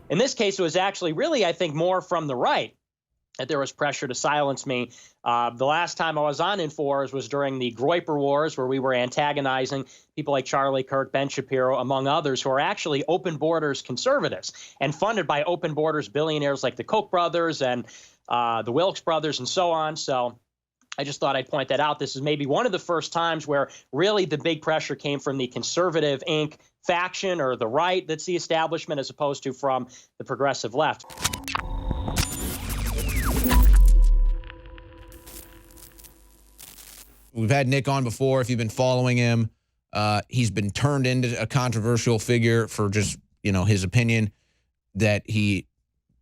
in this case, it was actually really, I think, more from the right that there was pressure to silence me. The last time I was on InfoWars was during the Groyper Wars, where we were antagonizing people like Charlie Kirk, Ben Shapiro, among others, who are actually open borders conservatives and funded by open borders billionaires like the Koch brothers and the Wilkes brothers and so on. So I just thought I'd point that out. This is maybe one of the first times where really the big pressure came from the conservative Inc. faction or the right that's the establishment, as opposed to from the progressive left. We've had Nick on before. If you've been following him, he's been turned into a controversial figure for just, his opinion that he,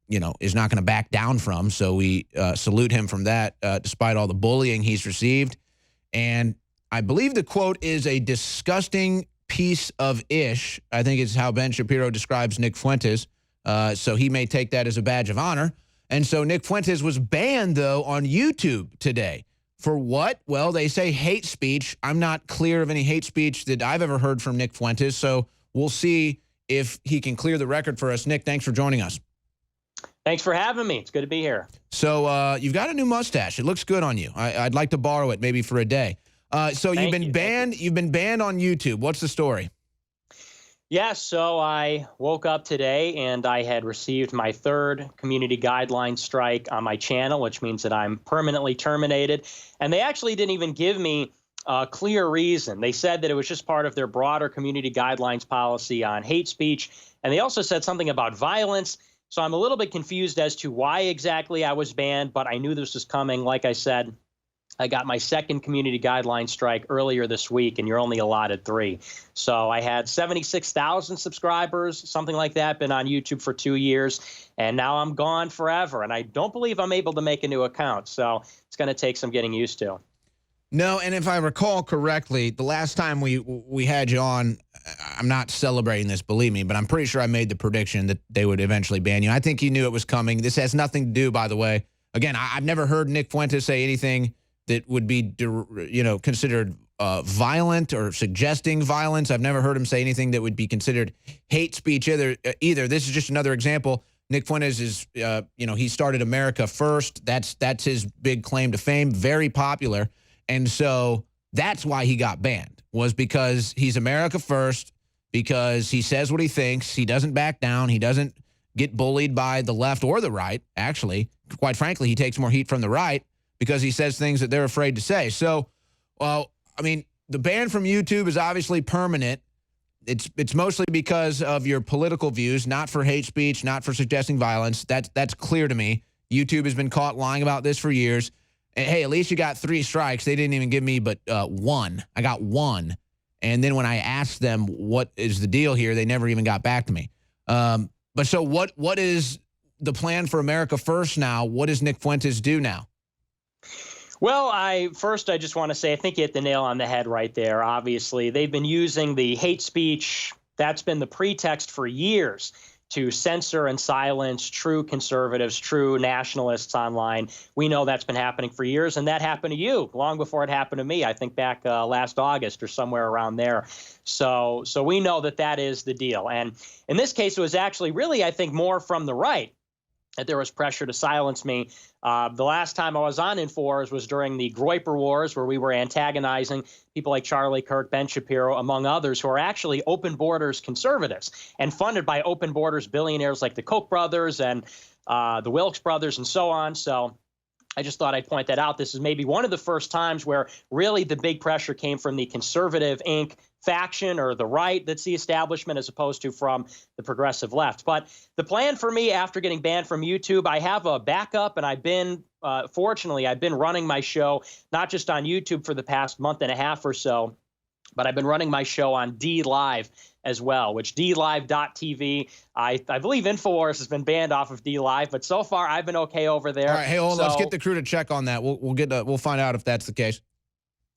is not going to back down from. So we salute him from that, despite all the bullying he's received. And I believe the quote is a disgusting piece of ish, I think is how Ben Shapiro describes Nick Fuentes. So he may take that as a badge of honor. And so Nick Fuentes was banned, though, on YouTube today. For what? Well, they say hate speech. I'm not clear of any hate speech that I've ever heard from Nick Fuentes, so we'll see if he can clear the record for us. Nick, thanks for joining us. Thanks for having me. It's good to be here. So you've got a new mustache. It looks good on you. I'd like to borrow it maybe for a day. So you've been banned. You've been banned on YouTube. What's the story? Yes, so I woke up today and I had received my third community guideline strike on my channel, which means that I'm permanently terminated. And they actually didn't even give me a clear reason. They said that it was just part of their broader community guidelines policy on hate speech. And they also said something about violence. So I'm a little bit confused as to why exactly I was banned, but I knew this was coming. Like I said, I got my second community guideline strike earlier this week, and you're only allotted 3. So I had 76,000 subscribers, something like that, been on YouTube for 2 years, and now I'm gone forever. And I don't believe I'm able to make a new account. So it's going to take some getting used to. No, and if I recall correctly, the last time we had you on, I'm not celebrating this, believe me, but I'm pretty sure I made the prediction that they would eventually ban you. I think you knew it was coming. This has nothing to do, by the way. Again, I've never heard Nick Fuentes say anything that would be, considered violent or suggesting violence. I've never heard him say anything that would be considered hate speech either. This is just another example. Nick Fuentes is, he started America First. That's his big claim to fame. Very popular. And so that's why he got banned, was because he's America First, because he says what he thinks. He doesn't back down. He doesn't get bullied by the left or the right. Actually, quite frankly, he takes more heat from the right because he says things that they're afraid to say. So, well, I mean, the ban from YouTube is obviously permanent. It's mostly because of your political views, not for hate speech, not for suggesting violence. That's clear to me. YouTube has been caught lying about this for years. And, hey, at least you got 3 strikes. They didn't even give me but 1. I got 1. And then when I asked them what is the deal here, they never even got back to me. But so what is the plan for America First now? What does Nick Fuentes do now? Well, I just want to say I think you hit the nail on the head right there. Obviously, they've been using the hate speech. That's been the pretext for years to censor and silence true conservatives, true nationalists online. We know that's been happening for years, and that happened to you long before it happened to me. I think back last August or somewhere around there. So we know that is the deal. And in this case, it was actually really, I think, more from the right that there was pressure to silence me. The last time I was on InfoWars was during the Groyper Wars, where we were antagonizing people like Charlie Kirk, Ben Shapiro, among others, who are actually open borders conservatives and funded by open borders billionaires like the Koch brothers and the Wilkes brothers and so on. So I just thought I'd point that out. This is maybe one of the first times where really the big pressure came from the conservative Inc. faction or the right that's the establishment, as opposed to from the progressive left. But the plan for me after getting banned from YouTube, I have a backup, and I've been, fortunately, I've been running my show not just on YouTube for the past month and a half or so, but I've been running my show on DLive as well, which DLive.tv. I believe InfoWars has been banned off of DLive, but so far I've been okay over there. All right, hey, hold on, let's get the crew to check on that. We'll find out if that's the case.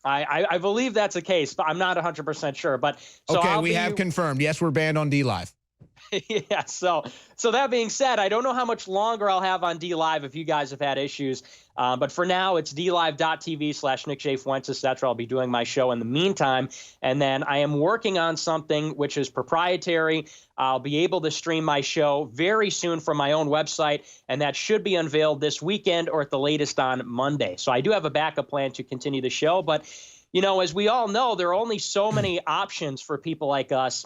I believe that's the case, but I'm not 100% sure. But so okay, we have confirmed. Yes, we're banned on DLive. Yeah, so that being said, I don't know how much longer I'll have on DLive if you guys have had issues. But for now, it's dlive.tv/Nick J. Fuentes. That's where I'll be doing my show in the meantime. And then I am working on something which is proprietary. I'll be able to stream my show very soon from my own website, and that should be unveiled this weekend or at the latest on Monday. So I do have a backup plan to continue the show. But, you know, as we all know, there are only so many options for people like us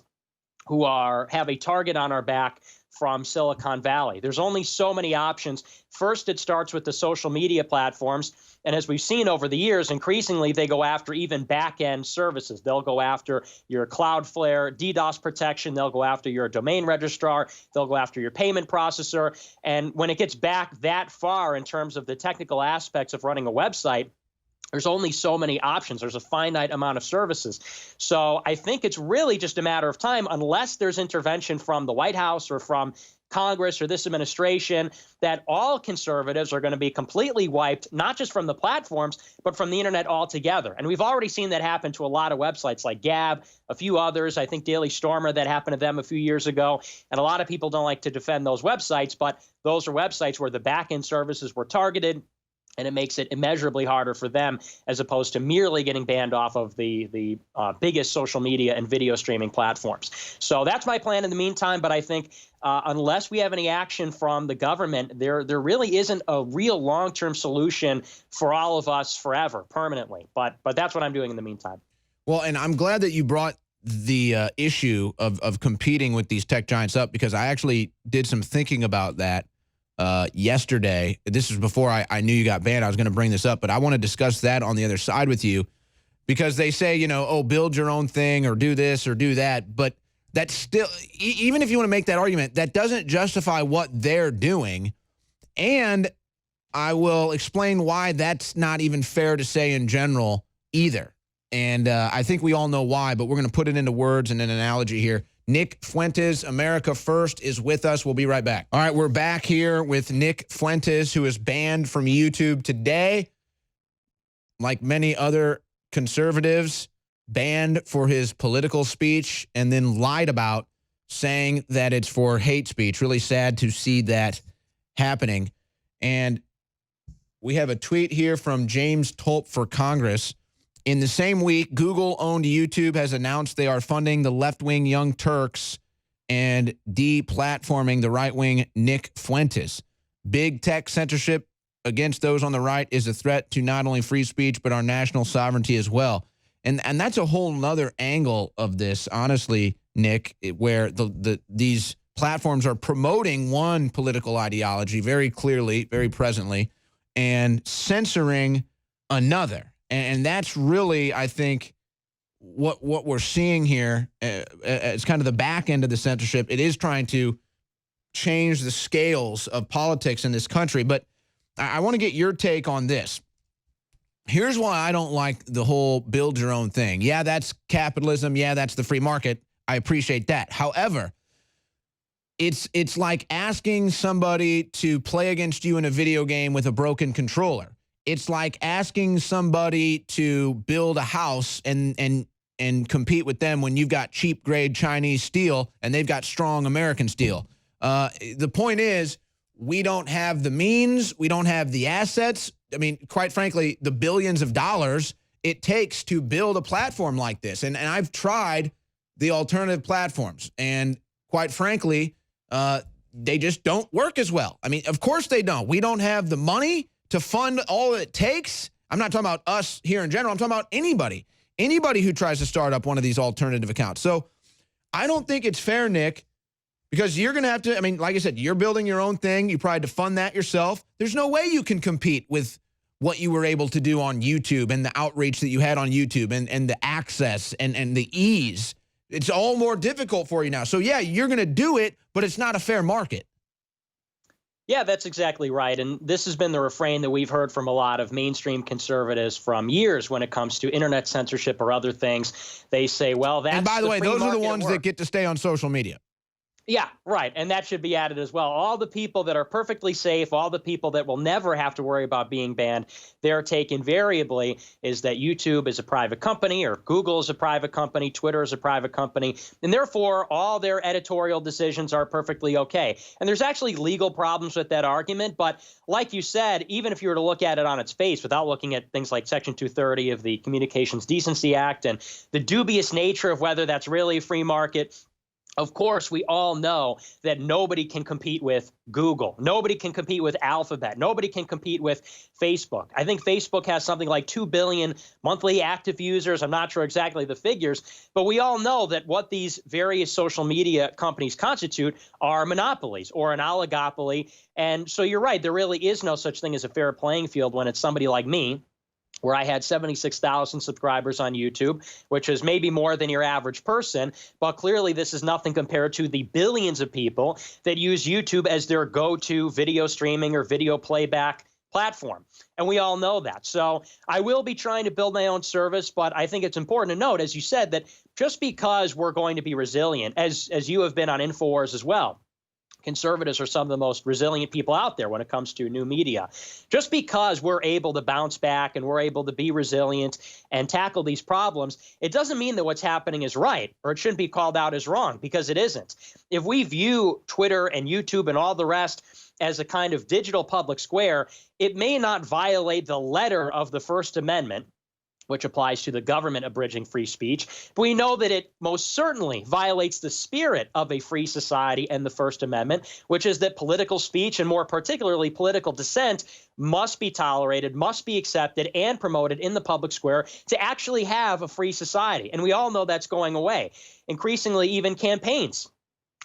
who have a target on our back from Silicon Valley. There's only so many options. First, it starts with the social media platforms. And as we've seen over the years, increasingly, they go after even back-end services. They'll go after your Cloudflare DDoS protection. They'll go after your domain registrar. They'll go after your payment processor. And when it gets back that far in terms of the technical aspects of running a website, there's only so many options. There's a finite amount of services. So I think it's really just a matter of time, unless there's intervention from the White House or from Congress or this administration, that all conservatives are going to be completely wiped, not just from the platforms, but from the internet altogether. And we've already seen that happen to a lot of websites like Gab, a few others. I think Daily Stormer, that happened to them a few years ago. And a lot of people don't like to defend those websites, but those are websites where the back-end services were targeted, and it makes it immeasurably harder for them as opposed to merely getting banned off of the biggest social media and video streaming platforms. So that's my plan in the meantime. But I think unless we have any action from the government, there really isn't a real long-term solution for all of us forever, permanently. But that's what I'm doing in the meantime. Well, and I'm glad that you brought the issue of competing with these tech giants up, because I actually did some thinking about that yesterday. This was before I knew you got banned. I was going to bring this up, but I want to discuss that on the other side with you, because they say, you know, oh, build your own thing or do this or do that. But that's still, even if you want to make that argument, that doesn't justify what they're doing. And I will explain why that's not even fair to say in general either. And I think we all know why, but we're going to put it into words and an analogy here. Nick Fuentes, America First, is with us. We'll be right back. All right, we're back here with Nick Fuentes, who is banned from YouTube today. Like many other conservatives, banned for his political speech and then lied about, saying that it's for hate speech. Really sad to see that happening. And we have a tweet here from James Tolp for Congress. In the same week, Google-owned YouTube has announced they are funding the left-wing Young Turks and deplatforming the right-wing Nick Fuentes. Big tech censorship against those on the right is a threat to not only free speech, but our national sovereignty as well. And that's a whole nother angle of this, honestly, Nick, where these platforms are promoting one political ideology very clearly, very presently, and censoring another. And that's really, I think, what we're seeing here as kind of the back end of the censorship. It is trying to change the scales of politics in this country. But I want to get your take on this. Here's why I don't like the whole build your own thing. Yeah, that's capitalism. Yeah, that's the free market. I appreciate that. However, it's like asking somebody to play against you in a video game with a broken controller. It's like asking somebody to build a house and compete with them when you've got cheap grade Chinese steel and they've got strong American steel. The point is, we don't have the means. We don't have the assets. I mean, quite frankly, the billions of dollars it takes to build a platform like this. And I've tried the alternative platforms. And quite frankly, they just don't work as well. I mean, of course they don't. We don't have the money to fund all it takes. I'm not talking about us here in general. I'm talking about anybody who tries to start up one of these alternative accounts. So I don't think it's fair, Nick, because you're going to have to, I mean, like I said, you're building your own thing. You probably had to fund that yourself. There's no way you can compete with what you were able to do on YouTube and the outreach that you had on YouTube and the access and the ease. It's all more difficult for you now. So yeah, you're going to do it, but it's not a fair market. Yeah, that's exactly right. And this has been the refrain that we've heard from a lot of mainstream conservatives from years when it comes to internet censorship or other things. They say, well, that's And by the way, those are the ones that get to stay on social media. Yeah, right. And that should be added as well. All the people that are perfectly safe, all the people that will never have to worry about being banned, their take invariably is that YouTube is a private company or Google is a private company, Twitter is a private company, and therefore all their editorial decisions are perfectly okay. And there's actually legal problems with that argument. But like you said, even if you were to look at it on its face without looking at things like Section 230 of the Communications Decency Act and the dubious nature of whether that's really a free market, of course, we all know that nobody can compete with Google. Nobody can compete with Alphabet. Nobody can compete with Facebook. I think Facebook has something like 2 billion monthly active users. I'm not sure exactly the figures, but we all know that what these various social media companies constitute are monopolies or an oligopoly. And so you're right, there really is no such thing as a fair playing field when it's somebody like me, where I had 76,000 subscribers on YouTube, which is maybe more than your average person. But clearly, this is nothing compared to the billions of people that use YouTube as their go-to video streaming or video playback platform. And we all know that. So I will be trying to build my own service, but I think it's important to note, as you said, that just because we're going to be resilient, as you have been on InfoWars as well, conservatives are some of the most resilient people out there when it comes to new media. Just because we're able to bounce back and we're able to be resilient and tackle these problems, it doesn't mean that what's happening is right or it shouldn't be called out as wrong, because it isn't. If we view Twitter and YouTube and all the rest as a kind of digital public square, it may not violate the letter of the First Amendment, which applies to the government abridging free speech. But we know that it most certainly violates the spirit of a free society and the First Amendment, which is that political speech, and more particularly political dissent, must be tolerated, must be accepted, and promoted in the public square to actually have a free society. And we all know that's going away. Increasingly, even campaigns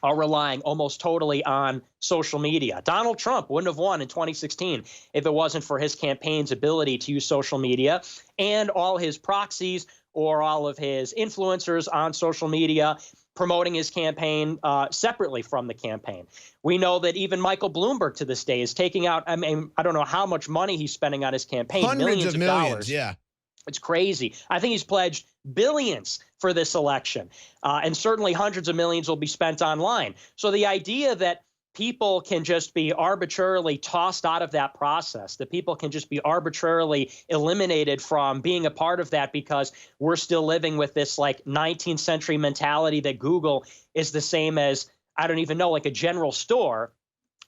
are relying almost totally on social media. Donald Trump wouldn't have won in 2016 if it wasn't for his campaign's ability to use social media, and all his proxies or all of his influencers on social media promoting his campaign separately from the campaign. We know that even Michael Bloomberg to this day is taking out, I mean, I don't know how much money he's spending on his campaign. Hundreds of millions, dollars. yeah. It's crazy. I think he's pledged billions for this election, and certainly hundreds of millions will be spent online. So the idea that people can just be arbitrarily tossed out of that process, that people can just be arbitrarily eliminated from being a part of that because we're still living with this like 19th century mentality that Google is the same as, I don't even know, like a general store,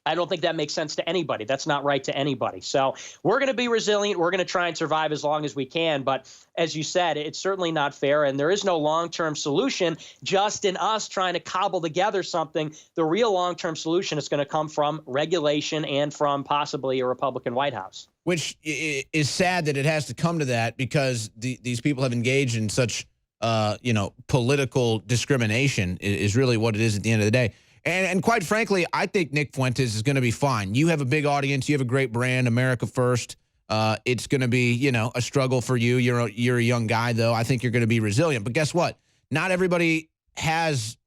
I don't think that makes sense to anybody. That's not right to anybody. So we're going to be resilient. We're going to try and survive as long as we can. But as you said, it's certainly not fair. And there is no long-term solution just in us trying to cobble together something. The real long-term solution is going to come from regulation and from possibly a Republican White House. Which is sad that it has to come to that, because these people have engaged in such, political discrimination is really what it is at the end of the day. And quite frankly, I think Nick Fuentes is going to be fine. You have a big audience. You have a great brand, America First. It's going to be, a struggle for you. You're a young guy, though. I think you're going to be resilient. But guess what? Not everybody has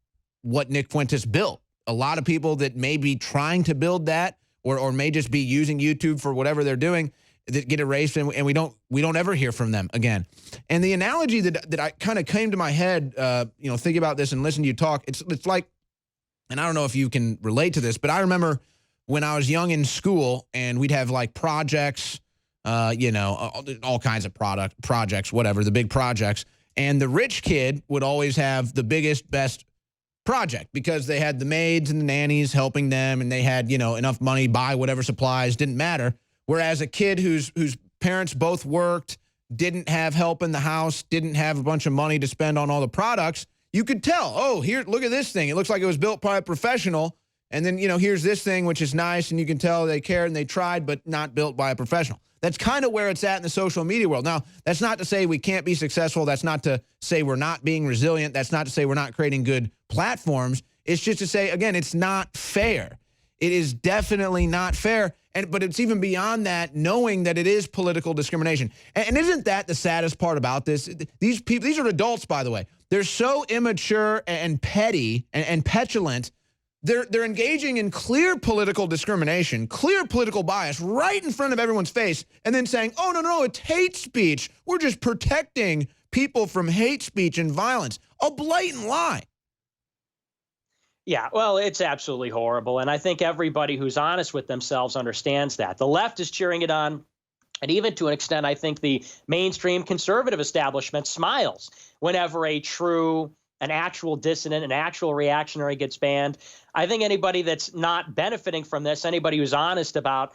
what Nick Fuentes built. A lot of people that may be trying to build that or may just be using YouTube for whatever they're doing that get erased, and we don't ever hear from them again. And the analogy that I kind of came to my head, thinking about this and listening to you talk, it's like, and I don't know if you can relate to this, but I remember when I was young in school and we'd have like projects, all kinds of projects, whatever, the big projects. And the rich kid would always have the biggest, best project because they had the maids and the nannies helping them, and they had, enough money, buy whatever supplies, didn't matter. Whereas a kid whose parents both worked, didn't have help in the house, didn't have a bunch of money to spend on all the products, you could tell, oh, here, look at this thing. It looks like it was built by a professional. And then, here's this thing, which is nice, and you can tell they cared and they tried, but not built by a professional. That's kind of where it's at in the social media world. Now, that's not to say we can't be successful. That's not to say we're not being resilient. That's not to say we're not creating good platforms. It's just to say, again, it's not fair. It is definitely not fair. But it's even beyond that, knowing that it is political discrimination. And isn't that the saddest part about this? These people, these are adults, by the way. They're so immature and petty and petulant. They're engaging in clear political discrimination, clear political bias right in front of everyone's face, and then saying, oh, no, it's hate speech. We're just protecting people from hate speech and violence. A blatant lie. Yeah, well, it's absolutely horrible. And I think everybody who's honest with themselves understands that. The left is cheering it on. And even to an extent, I think the mainstream conservative establishment smiles whenever an actual dissident, an actual reactionary gets banned. I think anybody that's not benefiting from this, anybody who's honest about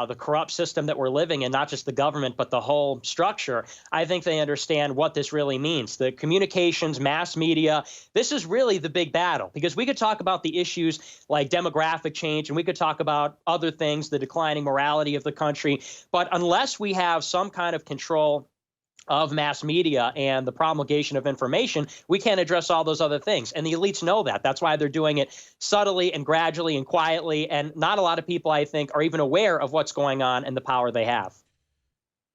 the corrupt system that we're living in, not just the government, but the whole structure, I think they understand what this really means. The communications, mass media, this is really the big battle, because we could talk about the issues like demographic change, and we could talk about other things, the declining morality of the country. But unless we have some kind of control of mass media and the promulgation of information, we can't address all those other things. And the elites know that. That's why they're doing it subtly and gradually and quietly. And not a lot of people, I think, are even aware of what's going on and the power they have.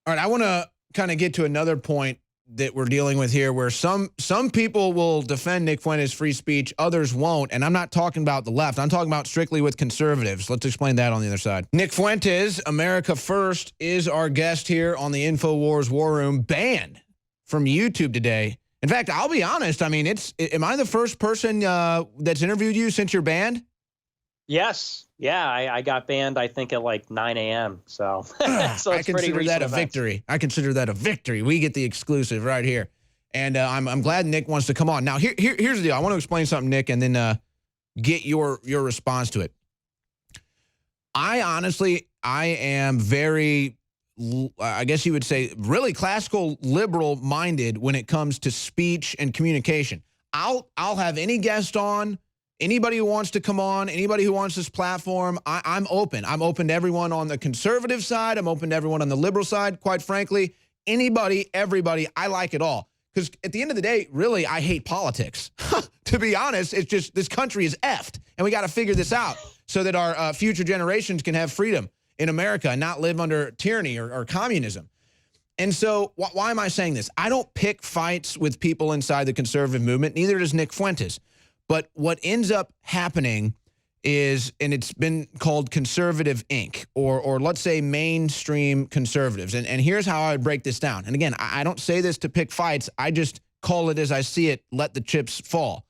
All right, I want to kind of get to another point that we're dealing with here, where some people will defend Nick Fuentes' free speech, others won't. And I'm not talking about the left. I'm talking about strictly with conservatives. Let's explain that on the other side. Nick Fuentes, America First, is our guest here on the InfoWars War Room, banned from YouTube today. In fact, I'll be honest. I mean, am I the first person that's interviewed you since you're banned? Yes. Yeah, I got banned, I think, at like 9 a.m. So, so I consider that a victory. I consider that a victory. We get the exclusive right here. And I'm glad Nick wants to come on. Now, here's the deal. I want to explain something, Nick, and then get your response to it. I am very, I guess you would say, really classical liberal minded when it comes to speech and communication. I'll have any guest on. Anybody who wants to come on, anybody who wants this platform, I'm open. I'm open to everyone on the conservative side. I'm open to everyone on the liberal side. Quite frankly, anybody, everybody, I like it all. Because at the end of the day, really, I hate politics. To be honest, it's just this country is effed. And we got to figure this out so that our future generations can have freedom in America and not live under tyranny or communism. And so why am I saying this? I don't pick fights with people inside the conservative movement. Neither does Nick Fuentes. But what ends up happening is, and it's been called conservative ink, or let's say mainstream conservatives. And here's how I would break this down. And again, I don't say this to pick fights. I just call it as I see it, let the chips fall.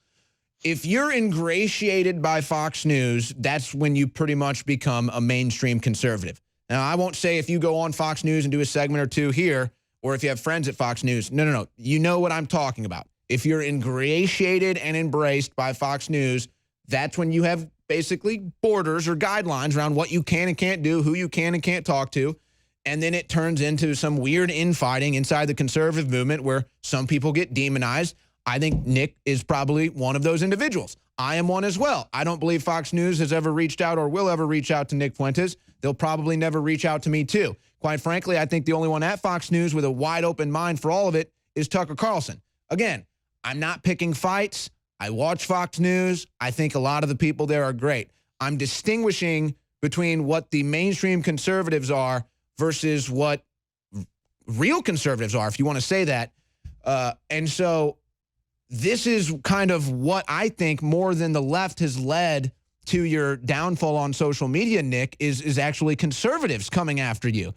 If you're ingratiated by Fox News, that's when you pretty much become a mainstream conservative. Now, I won't say if you go on Fox News and do a segment or two here, or if you have friends at Fox News. No. You know what I'm talking about. If you're ingratiated and embraced by Fox News, that's when you have basically borders or guidelines around what you can and can't do, who you can and can't talk to. And then it turns into some weird infighting inside the conservative movement where some people get demonized. I think Nick is probably one of those individuals. I am one as well. I don't believe Fox News has ever reached out or will ever reach out to Nick Fuentes. They'll probably never reach out to me too. Quite frankly, I think the only one at Fox News with a wide open mind for all of it is Tucker Carlson. Again, I'm not picking fights. I watch Fox News. I think a lot of the people there are great. I'm distinguishing between what the mainstream conservatives are versus what real conservatives are, if you want to say that. And so this is kind of what I think more than the left has led to your downfall on social media, Nick, is actually conservatives coming after you.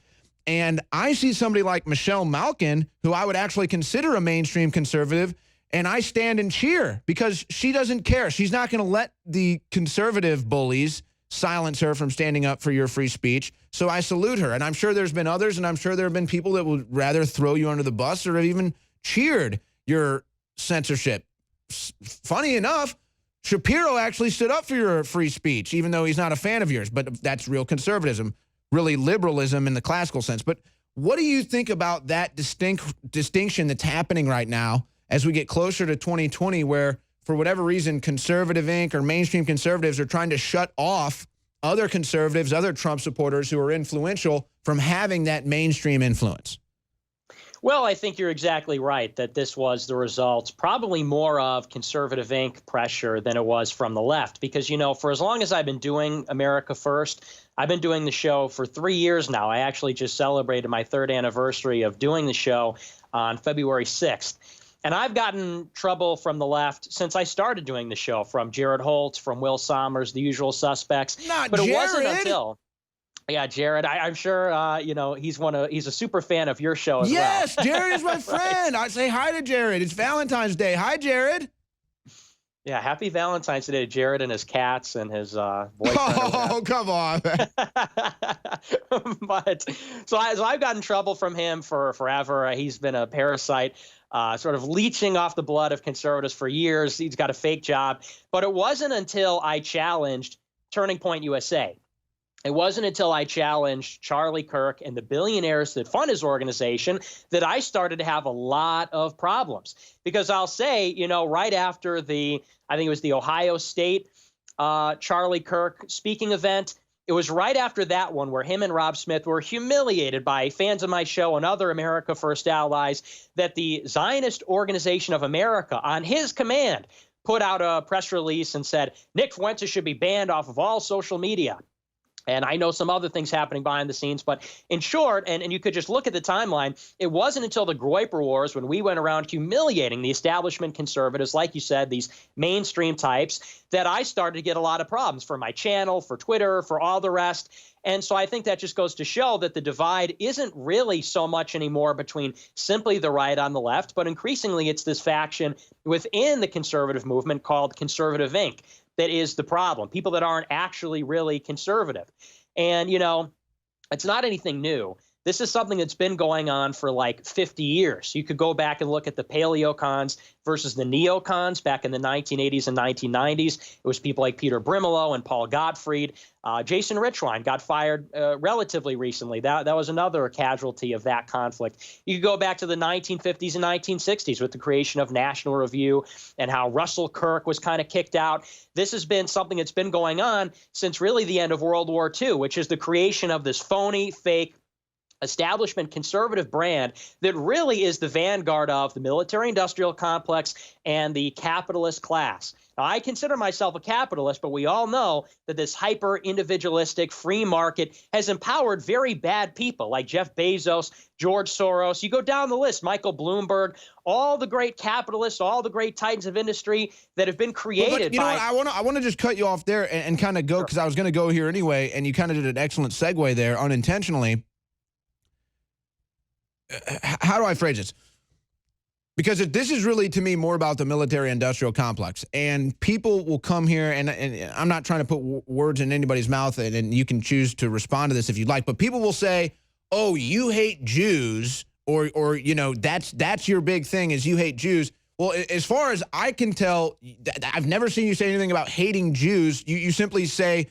And I see somebody like Michelle Malkin, who I would actually consider a mainstream conservative, and I stand and cheer because she doesn't care. She's not going to let the conservative bullies silence her from standing up for your free speech. So I salute her. And I'm sure there's been others, and I'm sure there have been people that would rather throw you under the bus or have even cheered your censorship. Funny enough, Shapiro actually stood up for your free speech, even though he's not a fan of yours. But that's real conservatism, really liberalism in the classical sense. But what do you think about that distinction that's happening right now as we get closer to 2020, where, for whatever reason, Conservative Inc. or mainstream conservatives are trying to shut off other conservatives, other Trump supporters who are influential from having that mainstream influence? Well, I think you're exactly right that this was the result, probably more of Conservative Inc. pressure than it was from the left. Because, you know, for as long as I've been doing America First, I've been doing the show for 3 years now. I actually just celebrated my 3rd anniversary of doing the show on February 6th. And I've gotten trouble from the left since I started doing the show, from Jared Holtz, from Will Sommers, the usual suspects. But it wasn't until, yeah, Jared, I'm sure, you know, he's a super fan of your show as well. Yes, Jared is my friend. I say hi to Jared. It's Valentine's Day. Hi, Jared. Yeah, happy Valentine's Day to Jared and his cats and his boyfriend or Oh, come on, man. but so I've gotten trouble from him for forever. He's been a parasite, sort of leeching off the blood of conservatives for years. He's got a fake job. But it wasn't until I challenged Turning Point USA. It wasn't until I challenged Charlie Kirk and the billionaires that fund his organization that I started to have a lot of problems. Because I'll say, right after I think it was the Ohio State Charlie Kirk speaking event, it was right after that one where him and Rob Smith were humiliated by fans of my show and other America First allies that the Zionist Organization of America, on his command, put out a press release and said, Nick Fuentes should be banned off of all social media. And I know some other things happening behind the scenes, but in short, and you could just look at the timeline, it wasn't until the Groyper Wars when we went around humiliating the establishment conservatives, like you said, these mainstream types, that I started to get a lot of problems for my channel, for Twitter, for all the rest. And so I think that just goes to show that the divide isn't really so much anymore between simply the right and the left, but increasingly it's this faction within the conservative movement called Conservative Inc. that is the problem, people that aren't actually really conservative. And, it's not anything new. This is something that's been going on for like 50 years. You could go back and look at the paleocons versus the neocons back in the 1980s and 1990s. It was people like Peter Brimelow and Paul Gottfried. Jason Richwine got fired relatively recently. That was another casualty of that conflict. You could go back to the 1950s and 1960s with the creation of National Review and how Russell Kirk was kind of kicked out. This has been something that's been going on since really the end of World War II, which is the creation of this phony, fake, establishment conservative brand that really is the vanguard of the military-industrial complex and the capitalist class. Now, I consider myself a capitalist, but we all know that this hyper-individualistic free market has empowered very bad people like Jeff Bezos, George Soros. You go down the list, Michael Bloomberg, all the great capitalists, all the great titans of industry that have been created know what? I want to just cut you off there and kind of go, because I was going to go here anyway, and you kind of did an excellent segue there unintentionally. How do I phrase this? Because this is really, to me, more about the military-industrial complex. And people will come here, and I'm not trying to put words in anybody's mouth, and you can choose to respond to this if you'd like, but people will say, oh, you hate Jews, or that's your big thing is you hate Jews. Well, as far as I can tell, I've never seen you say anything about hating Jews. You simply say,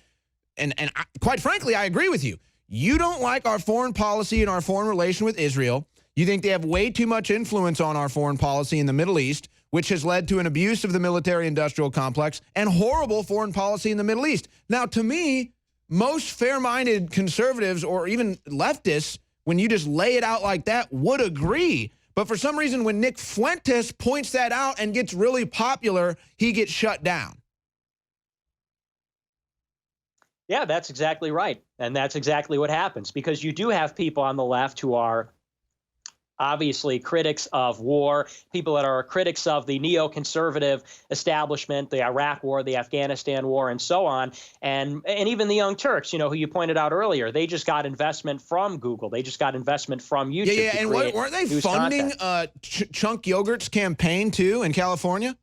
and quite frankly, I agree with you. You don't like our foreign policy and our foreign relation with Israel. You think they have way too much influence on our foreign policy in the Middle East, which has led to an abuse of the military-industrial complex and horrible foreign policy in the Middle East. Now, to me, most fair-minded conservatives or even leftists, when you just lay it out like that, would agree. But for some reason, when Nick Fuentes points that out and gets really popular, he gets shut down. Yeah, that's exactly right. And that's exactly what happens, because you do have people on the left who are obviously critics of war, people that are critics of the neoconservative establishment, the Iraq War, the Afghanistan War, and so on. And even the Young Turks, who you pointed out earlier, they just got investment from Google. They just got investment from YouTube. Yeah, and weren't they funding Chunk Yogurt's campaign, too, in California?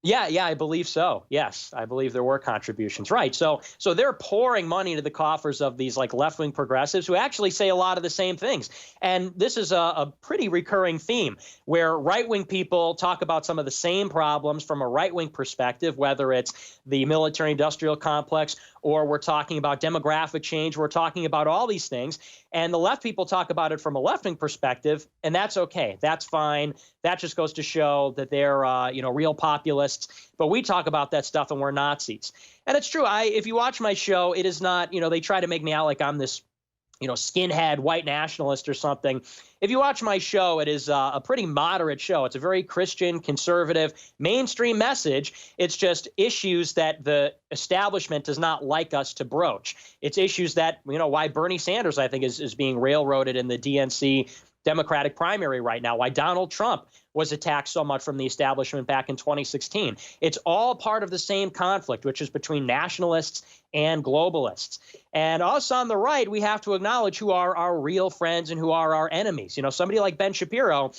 Yeah, I believe so. Yes, I believe there were contributions. Right. So they're pouring money into the coffers of these like left-wing progressives who actually say a lot of the same things. And this is a pretty recurring theme where right-wing people talk about some of the same problems from a right-wing perspective, whether it's the military-industrial complex or we're talking about demographic change. We're talking about all these things. And the left people talk about it from a left-wing perspective, and that's okay. That's fine. That just goes to show that they're, real populists. But we talk about that stuff and we're Nazis. And it's true. If you watch my show, it is not, they try to make me out like I'm this, skinhead white nationalist or something. If you watch my show, it is a pretty moderate show. It's a very Christian, conservative, mainstream message. It's just issues that the establishment does not like us to broach. It's issues that, why Bernie Sanders, I think, is being railroaded in the DNC Democratic primary right now, why Donald Trump was attacked so much from the establishment back in 2016. It's all part of the same conflict, which is between nationalists and globalists. And us on the right, we have to acknowledge who are our real friends and who are our enemies. Somebody like Ben Shapiro,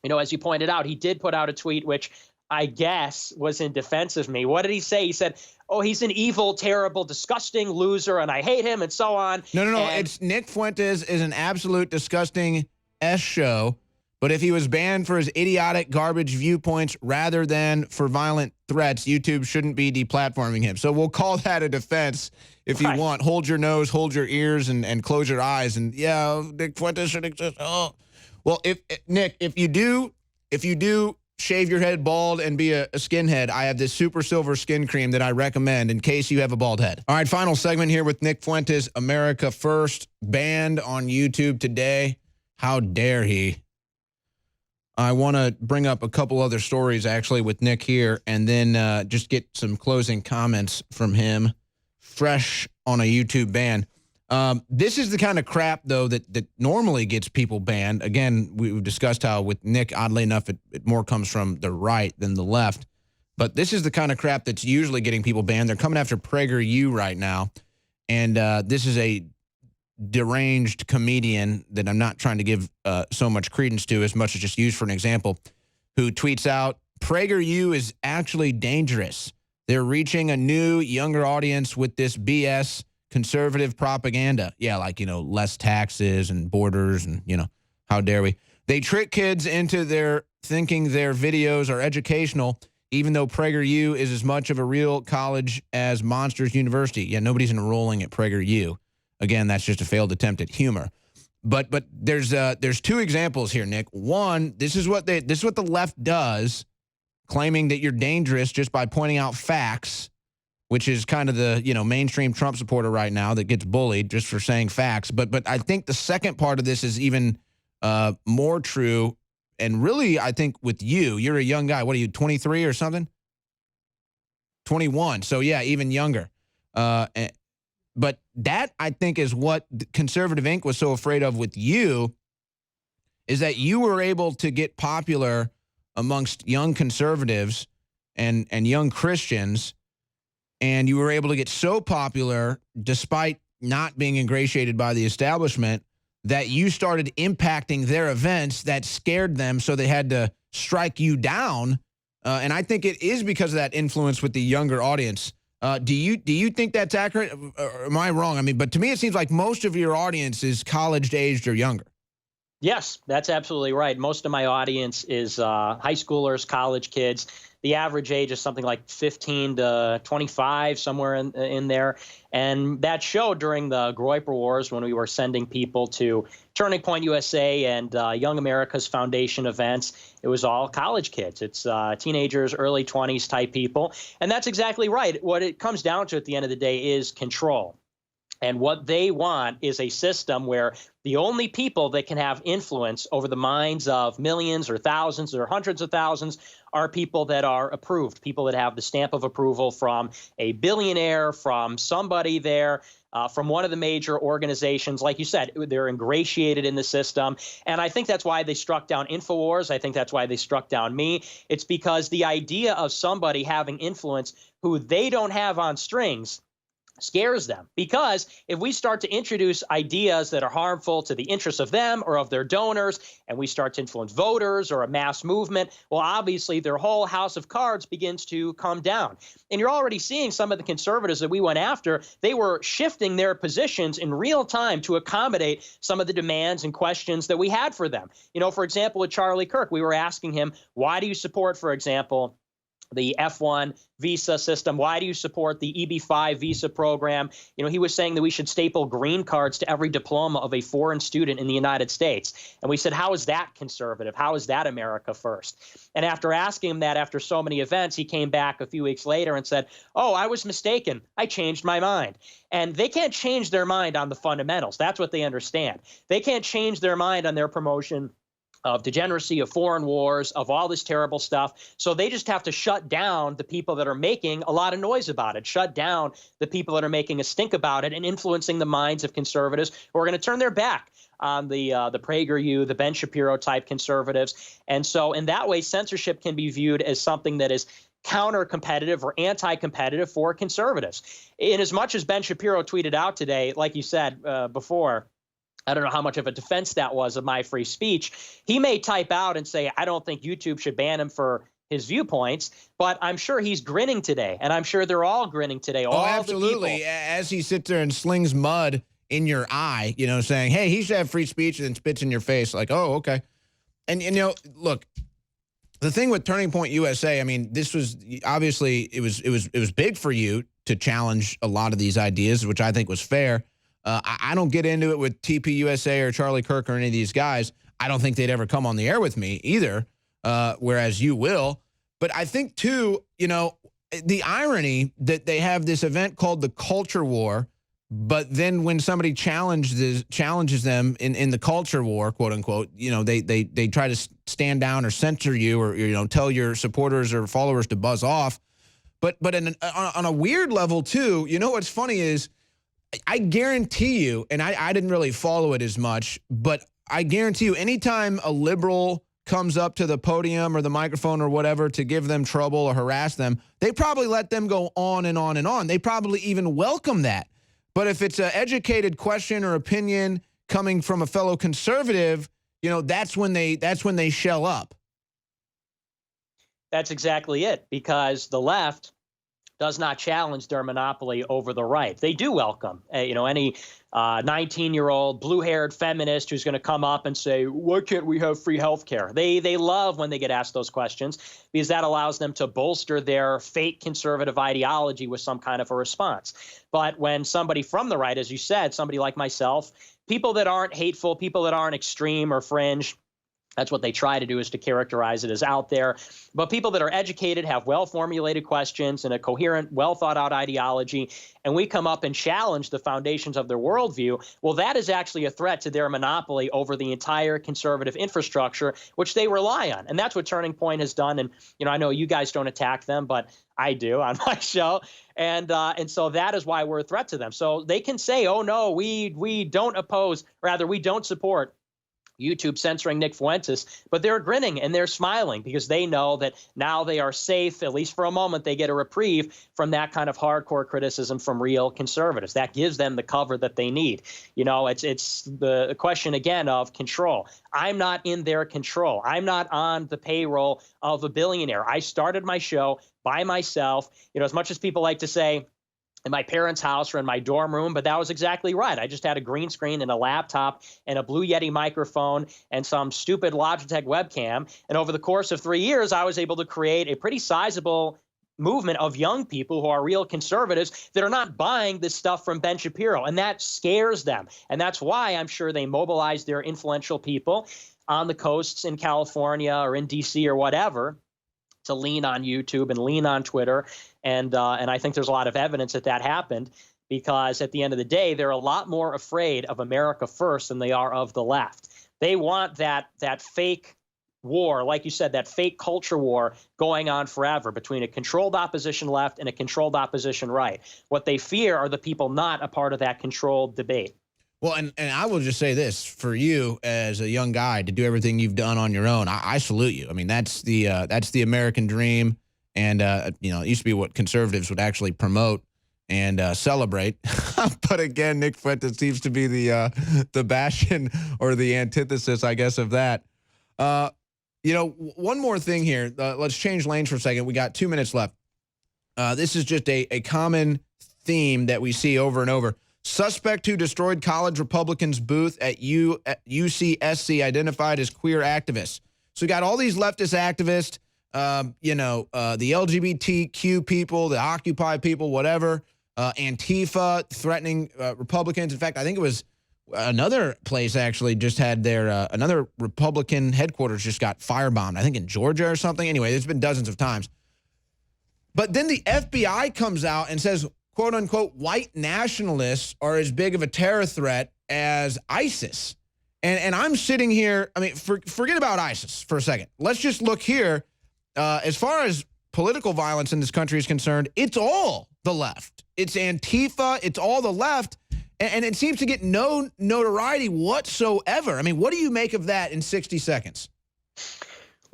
as you pointed out, he did put out a tweet which I guess, was in defense of me. What did he say? He said, "Oh, he's an evil, terrible, disgusting loser, and I hate him," and so on. No. It's Nick Fuentes is an absolute disgusting S show. But if he was banned for his idiotic garbage viewpoints rather than for violent threats, YouTube shouldn't be deplatforming him. So we'll call that a defense if you want. Hold your nose, hold your ears, and close your eyes. And yeah, Nick Fuentes should exist. Oh, well, Nick, if you do shave your head bald and be a skinhead, I have this super silver skin cream that I recommend in case you have a bald head. All right, final segment here with Nick Fuentes, America First, banned on YouTube today. How dare he? I want to bring up a couple other stories, actually, with Nick here, and then just get some closing comments from him, fresh on a YouTube ban. This is the kind of crap, though, that normally gets people banned. Again, we've discussed how with Nick, oddly enough, it more comes from the right than the left. But this is the kind of crap that's usually getting people banned. They're coming after PragerU right now, and this is a deranged comedian that I'm not trying to give so much credence to as much as just use for an example, who tweets out, PragerU is actually dangerous. They're reaching a new, younger audience with this BS conservative propaganda. Yeah, like, less taxes and borders and, how dare we? They trick kids into their thinking their videos are educational, even though PragerU is as much of a real college as Monsters University. Yeah, nobody's enrolling at PragerU. Again, that's just a failed attempt at humor. But there's two examples here, Nick. One, this is what the left does, claiming that you're dangerous just by pointing out facts, which is kind of the mainstream Trump supporter right now that gets bullied just for saying facts. But I think the second part of this is even more true, and really I think with you, you're a young guy. What are you, 23 or something? 21. So yeah, even younger. But that, I think, is what Conservative Inc. was so afraid of with you, is that you were able to get popular amongst young conservatives and young Christians, and you were able to get so popular despite not being ingratiated by the establishment that you started impacting their events that scared them, so they had to strike you down. And I think it is because of that influence with the younger audience. Do you think that's accurate? Or am I wrong? I mean, but to me, it seems like most of your audience is college-aged or younger. Yes, that's absolutely right. Most of my audience is high schoolers, college kids. The average age is something like 15 to 25, somewhere in there. And that showed during the Groyper Wars when we were sending people to Turning Point USA and Young America's Foundation events. It was all college kids. It's teenagers, early 20s type people. And that's exactly right. What it comes down to at the end of the day is control. And what they want is a system where the only people that can have influence over the minds of millions or thousands or hundreds of thousands are people that are approved, people that have the stamp of approval from a billionaire, from somebody there, from one of the major organizations. Like you said, they're ingratiated in the system. And I think that's why they struck down InfoWars. I think that's why they struck down me. It's because the idea of somebody having influence who they don't have on strings scares them. Because if we start to introduce ideas that are harmful to the interests of them or of their donors, and we start to influence voters or a mass movement, well, obviously their whole house of cards begins to come down. And you're already seeing some of the conservatives that we went after, they were shifting their positions in real time to accommodate some of the demands and questions that we had for them. For example, with Charlie Kirk, we were asking him, why do you support, for example, the F1 visa system? Why do you support the EB-5 visa program? He was saying that we should staple green cards to every diploma of a foreign student in the United States. And we said, how is that conservative? How is that America first? And after asking him that after so many events, he came back a few weeks later and said, oh, I was mistaken. I changed my mind. And they can't change their mind on the fundamentals. That's what they understand. They can't change their mind on their promotion of degeneracy, of foreign wars, of all this terrible stuff. So they just have to shut down the people that are making a lot of noise about it, shut down the people that are making a stink about it and influencing the minds of conservatives who are going to turn their back on the PragerU, the Ben Shapiro type conservatives. And so in that way, censorship can be viewed as something that is counter-competitive or anti-competitive for conservatives. In as much as Ben Shapiro tweeted out today, like you said before, I don't know how much of a defense that was of my free speech. He may type out and say, I don't think YouTube should ban him for his viewpoints, but I'm sure he's grinning today, and I'm sure they're all grinning today. All absolutely. The people. As he sits there and slings mud in your eye, you know, saying, hey, he should have free speech, and then spits in your face like, oh, okay. And you know, look, the thing with Turning Point USA, I mean, this was obviously it was big for you to challenge a lot of these ideas, which I think was fair. I don't get into it with TPUSA or Charlie Kirk or any of these guys. I don't think they'd ever come on the air with me either, whereas you will. But I think, too, you know, the irony that they have this event called the Culture War, but then when somebody challenges them in the culture war, quote unquote, you know, they try to stand down or censor you or, you know, tell your supporters or followers to buzz off. But on a weird level, too, you know what's funny is I guarantee you, and I didn't really follow it as much, but I guarantee you anytime a liberal comes up to the podium or the microphone or whatever to give them trouble or harass them, they probably let them go on and on and on. They probably even welcome that. But if it's an educated question or opinion coming from a fellow conservative, you know, that's when they shell up. That's exactly it, because the left does not challenge their monopoly over the right. They do welcome, you know, any 19-year-old blue-haired feminist who's going to come up and say, why can't we have free health care? They love when they get asked those questions, because that allows them to bolster their fake conservative ideology with some kind of a response. But when somebody from the right, as you said, somebody like myself, people that aren't hateful, people that aren't extreme or fringe, that's what they try to do, is to characterize it as out there. But people that are educated, have well-formulated questions and a coherent, well-thought-out ideology, and we come up and challenge the foundations of their worldview, well, that is actually a threat to their monopoly over the entire conservative infrastructure, which they rely on. And that's what Turning Point has done. And, you know, I know you guys don't attack them, but I do on my show. And so that is why we're a threat to them. So they can say, oh, no, we don't oppose, rather, we don't support YouTube censoring Nick Fuentes, but they're grinning and they're smiling because they know that now they are safe, at least for a moment. They get a reprieve from that kind of hardcore criticism from real conservatives. That gives them the cover that they need. You know, it's the question again of control. I'm not in their control. I'm not on the payroll of a billionaire. I started my show by myself. You know, as much as people like to say, in my parents' house or in my dorm room, but that was exactly right. I just had a green screen and a laptop and a Blue Yeti microphone and some stupid Logitech webcam. And over the course of 3 years, I was able to create a pretty sizable movement of young people who are real conservatives that are not buying this stuff from Ben Shapiro. And that scares them. And that's why I'm sure they mobilize their influential people on the coasts in California or in D.C. or whatever to lean on YouTube and lean on Twitter. And I think there's a lot of evidence that that happened, because at the end of the day, they're a lot more afraid of America first than they are of the left. They want that fake war, like you said, that fake culture war going on forever between a controlled opposition left and a controlled opposition right. What they fear are the people not a part of that controlled debate. Well, and I will just say this, for you as a young guy to do everything you've done on your own, I salute you. I mean, that's the American dream. And, you know, it used to be what conservatives would actually promote and celebrate. But again, Nick Fuentes seems to be the bastion or the antithesis, I guess, of that. You know, one more thing here. Let's change lanes for a second. We got 2 minutes left. This is just a common theme that we see over and over. Suspect who destroyed college Republicans' booth at UCSC identified as queer activists. So we got all these leftist activists, you know, the LGBTQ people, the Occupy people, whatever, Antifa threatening Republicans. In fact, I think it was another place actually just had their another Republican headquarters just got firebombed, I think in Georgia or something. Anyway, there's been dozens of times. But then the FBI comes out and says, quote unquote, white nationalists are as big of a terror threat as ISIS. And I'm sitting here, I mean, forget about ISIS for a second. Let's just look here. As far as political violence in this country is concerned, it's all the left. It's Antifa. It's all the left. And it seems to get no notoriety whatsoever. I mean, what do you make of that in 60 seconds?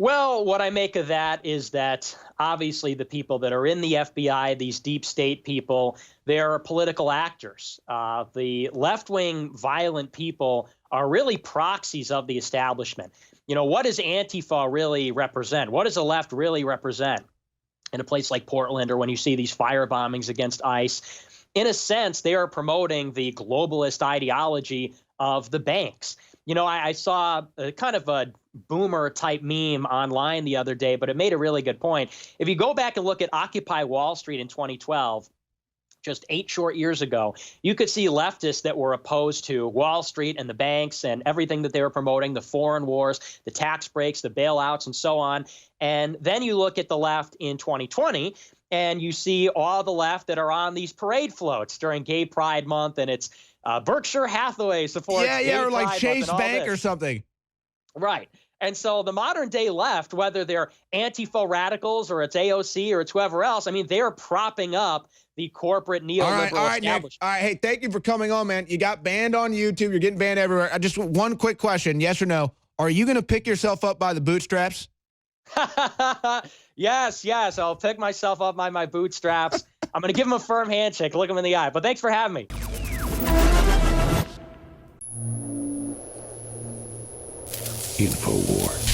Well, what I make of that is that obviously the people that are in the FBI, these deep state people, they're political actors. The left-wing violent people are really proxies of the establishment. You know, what does Antifa really represent? What does the left really represent in a place like Portland, or when you see these fire bombings against ICE? In a sense, they are promoting the globalist ideology of the banks. You know, I saw a kind of a boomer type meme online the other day, but it made a really good point. If you go back and look at Occupy Wall Street in 2012, just 8 short years ago, you could see leftists that were opposed to Wall Street and the banks and everything that they were promoting, the foreign wars, the tax breaks, the bailouts, and so on. And then you look at the left in 2020, and you see all the left that are on these parade floats during Gay Pride Month, and it's Berkshire Hathaway supports Gay or like Pride Chase Month and Bank or something. Right. And so the modern day left, whether they're Antifa radicals or it's AOC or it's whoever else, I mean, they're propping up the corporate neoliberal establishment. Nick. All right, hey, thank you for coming on, man. You got banned on YouTube. You're getting banned everywhere. Just one quick question, yes or no. Are you going to pick yourself up by the bootstraps? Yes. I'll pick myself up by my bootstraps. I'm going to give him a firm handshake, look him in the eye. But thanks for having me. InfoWars,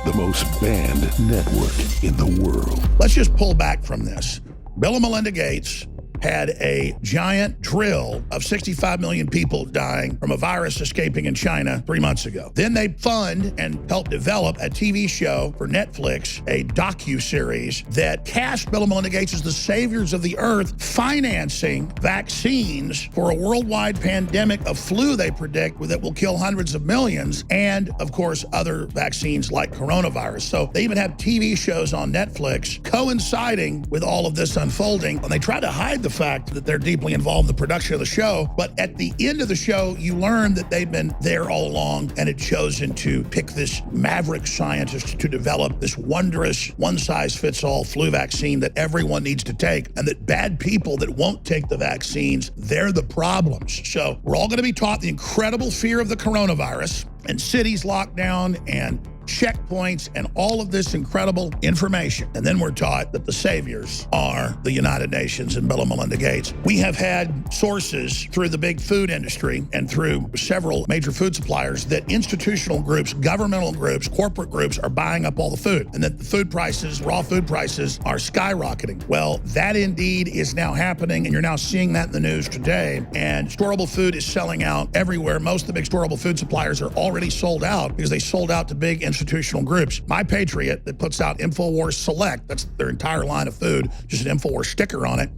the most banned network in the world. Let's just pull back from this. Bill and Melinda Gates had a giant drill of 65 million people dying from a virus escaping in China 3 months ago. Then they fund and help develop a TV show for Netflix, a docu-series that cast Bill and Melinda Gates as the saviors of the earth, financing vaccines for a worldwide pandemic of flu they predict that will kill hundreds of millions, and of course other vaccines like coronavirus. So they even have TV shows on Netflix coinciding with all of this unfolding, and they try to hide the fact that they're deeply involved in the production of the show. But at the end of the show, you learn that they've been there all along and had chosen to pick this maverick scientist to develop this wondrous one-size-fits-all flu vaccine that everyone needs to take, and that bad people that won't take the vaccines, they're the problems. So we're all going to be taught the incredible fear of the coronavirus and cities locked down and checkpoints and all of this incredible information. And then we're taught that the saviors are the United Nations and Bill and Melinda Gates. We have had sources through the big food industry and through several major food suppliers that institutional groups, governmental groups, corporate groups are buying up all the food, and that the food prices, raw food prices, are skyrocketing. Well, that indeed is now happening, and you're now seeing that in the news today. And storable food is selling out everywhere. Most of the big storable food suppliers are already sold out because they sold out to big institutional groups. My Patriot, that puts out InfoWars Select, that's their entire line of food, just an InfoWars sticker on it,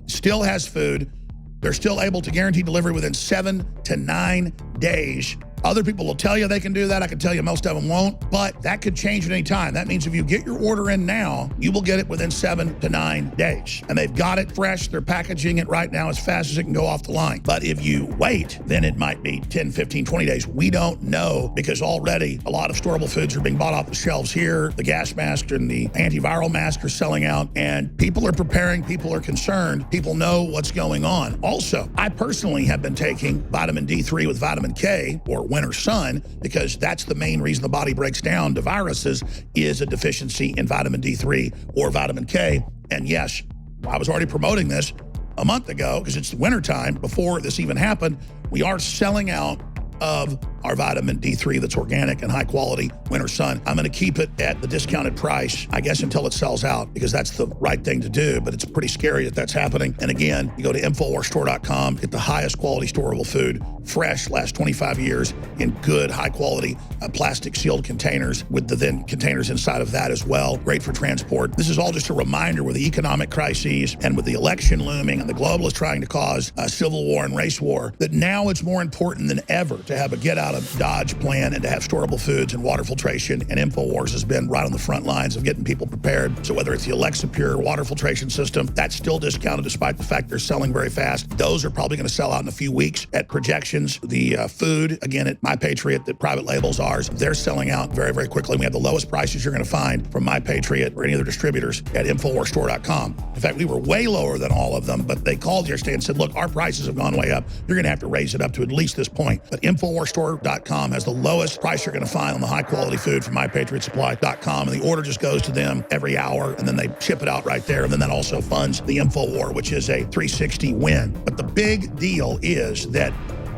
still has food. They're still able to guarantee delivery within 7 to 9 days. Other people will tell you they can do that. I can tell you most of them won't, but that could change at any time. That means if you get your order in now, you will get it within 7 to 9 days. And they've got it fresh. They're packaging it right now as fast as it can go off the line. But if you wait, then it might be 10, 15, 20 days. We don't know, because already a lot of storable foods are being bought off the shelves here. The gas mask and the antiviral mask are selling out, and people are preparing. People are concerned. People know what's going on. Also, I personally have been taking vitamin D3 with vitamin K, or winter sun, because that's the main reason the body breaks down to viruses, is a deficiency in vitamin D3 or vitamin K. And yes, I was already promoting this a month ago because it's wintertime before this even happened. We are selling out of our vitamin D3 that's organic and high quality winter sun. I'm going to keep it at the discounted price, I guess, until it sells out, because that's the right thing to do. But it's pretty scary that that's happening. And again, you go to InfoWarsStore.com, get the highest quality storable food, fresh, last 25 years, in good, high quality plastic sealed containers, with the then containers inside of that as well. Great for transport. This is all just a reminder, with the economic crises and with the election looming and the globalists trying to cause a civil war and race war, that now it's more important than ever to have a get out of Dodge plan and to have storable foods and water filtration. And InfoWars has been right on the front lines of getting people prepared. So whether it's the Alexa Pure water filtration system, that's still discounted despite the fact they're selling very fast. Those are probably going to sell out in a few weeks at projection. rations, the food, again, at My Patriot, that private labels ours, they're selling out very, very quickly. We have the lowest prices you're going to find from My Patriot or any other distributors at InfoWarsStore.com. In fact, we were way lower than all of them, but they called yesterday and said, look, our prices have gone way up. You're going to have to raise it up to at least this point. But InfoWarsStore.com has the lowest price you're going to find on the high-quality food from MyPatriotSupply.com, and the order just goes to them every hour, and then they ship it out right there, and then that also funds the InfoWar, which is a 360 win. But the big deal is that,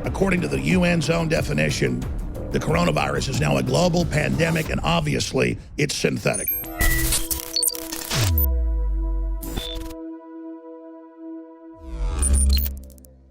according to the UN's own definition, the coronavirus is now a global pandemic, and obviously it's synthetic.